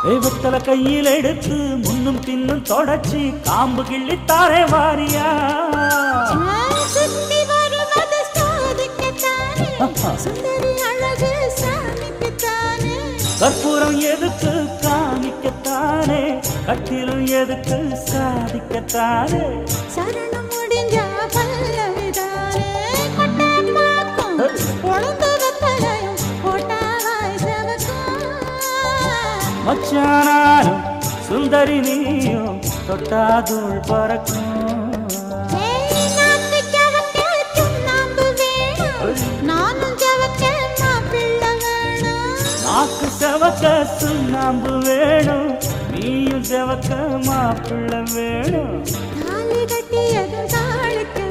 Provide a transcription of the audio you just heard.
தெய்வத்தல கையில் எடுத்து முன்னும் பின்னும் தொடச்சி காம்பு கிள்ளித்தாரே வாரியா சுத்தி வருவது சாதிக்கத்தானே சுந்தரி அழகு சாமிக்குத்தானே கற்பூரம் எதுக்கு காமிக்கத்தானே கட்டிலும் எதுக்கு சாதிக்கத்தானே சரணம் முடிஞ்சா பல்லவிதானே கொட்டாப்பாக்கும் பொழுது வெத்தலையும் போட்டாவாய் செவக்கும் மச்சானாலும் சுந்தரி நீயும் தொட்டாதூள் பறக்கும் நாக்கு செவக்க சுண்ணாம்பு வேணும் நீயும் செவக்க மாப்பிள்ள வேணும் தாலி கட்டியது தாளுக்கு